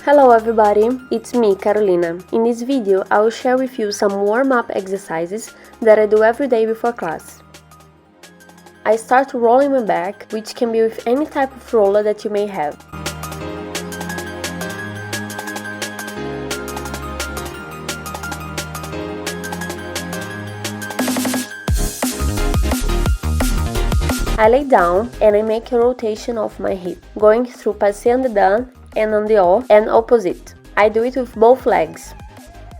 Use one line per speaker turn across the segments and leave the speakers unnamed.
Hello everybody, it's me, Carolina. In this video, I will share with you some warm-up exercises that I do every day before class. I start rolling my back, which can be with any type of roller that you may have. I lay down and I make a rotation of my hip, going through passé en dedans and on the off and opposite. I do it with both legs.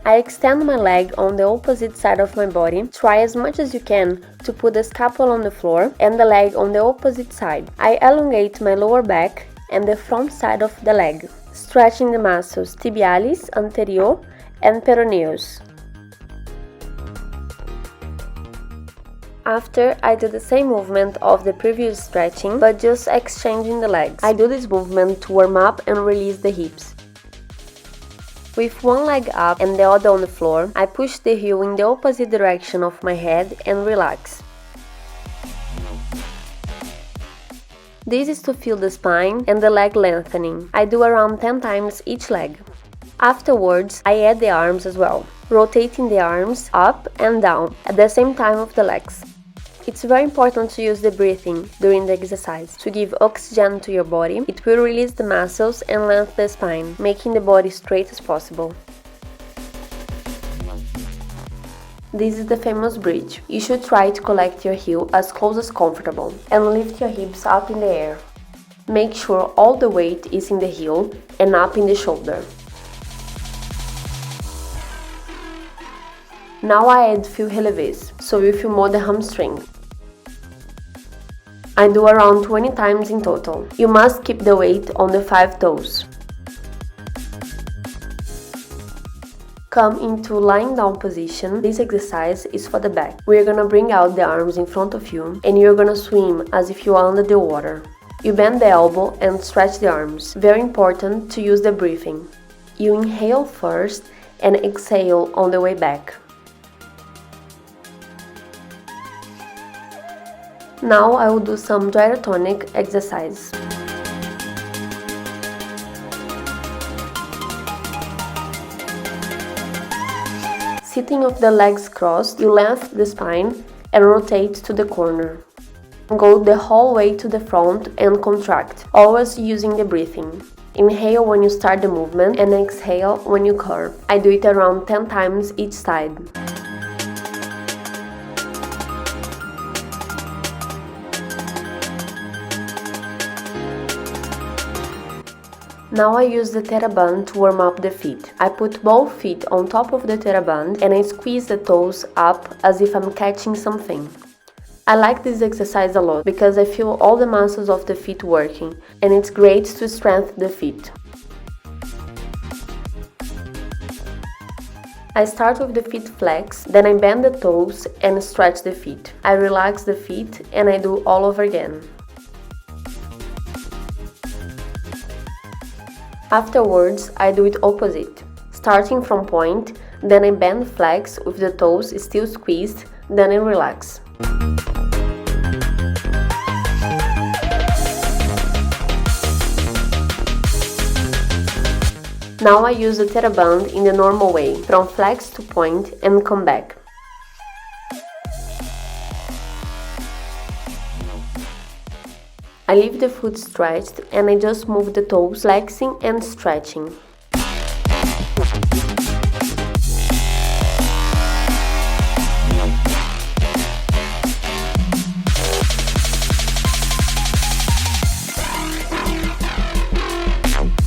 I extend my leg on the opposite side of my body. Try as much as you can to put the scapula on the floor and the leg on the opposite side. I elongate my lower back and the front side of the leg, stretching the muscles tibialis, anterior and peroneus. After, I do the same movement of the previous stretching, but just exchanging the legs. I do this movement to warm up and release the hips. With one leg up and the other on the floor, I push the heel in the opposite direction of my head and relax. This is to feel the spine and the leg lengthening. I do around 10 times each leg. Afterwards, I add the arms as well, rotating the arms up and down at the same time of the legs. It's very important to use the breathing during the exercise to give oxygen to your body. It will release the muscles and lengthen the spine, making the body straight as possible. This is the famous bridge. You should try to collect your heel as close as comfortable and lift your hips up in the air. Make sure all the weight is in the heel and up in the shoulder. Now I add few relevés, so you feel more the hamstring. I do around 20 times in total. You must keep the weight on the 5 toes. Come into lying down position. This exercise is for the back. We're gonna bring out the arms in front of you and you're gonna swim as if you are under the water. You bend the elbow and stretch the arms. Very important to use the breathing. You inhale first and exhale on the way back. Now I will do some gyrotonic exercise. Sitting with the legs crossed, you lengthen the spine and rotate to the corner. Go the whole way to the front and contract, always using the breathing. Inhale when you start the movement and exhale when you curve. I do it around 10 times each side. Now I use the Theraband to warm up the feet. I put both feet on top of the Theraband and I squeeze the toes up as if I'm catching something. I like this exercise a lot because I feel all the muscles of the feet working and it's great to strengthen the feet. I start with the feet flex, then I bend the toes and stretch the feet. I relax the feet and I do all over again. Afterwards, I do it opposite, starting from point, then I bend flex with the toes still squeezed, then I relax. Now I use the Theraband in the normal way, from flex to point and come back. I leave the foot stretched and I just move the toes, flexing and stretching.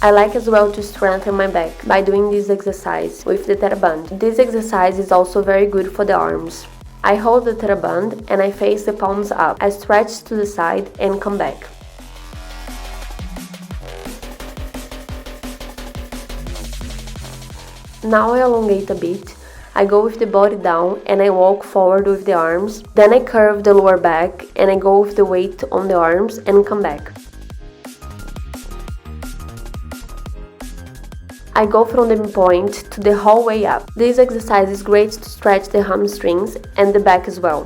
I like as well to strengthen my back by doing this exercise with the Theraband. This exercise is also very good for the arms. I hold the Theraband and I face the palms up. I stretch to the side and come back. Now I elongate a bit. I go with the body down and I walk forward with the arms. Then I curve the lower back and I go with the weight on the arms and come back. I go from the point to the whole way up. This exercise is great to stretch the hamstrings and the back as well.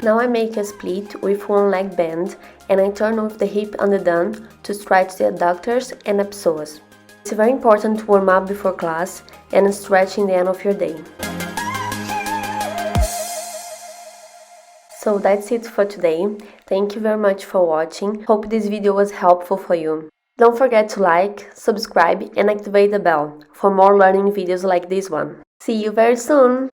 Now I make a split with one leg bend and I turn with the hip undone to stretch the adductors and psoas. It's very important to warm up before class and stretch in the end of your day. So that's it for today. Thank you very much for watching. Hope this video was helpful for you. Don't forget to like, subscribe and activate the bell for more learning videos like this one. See you very soon!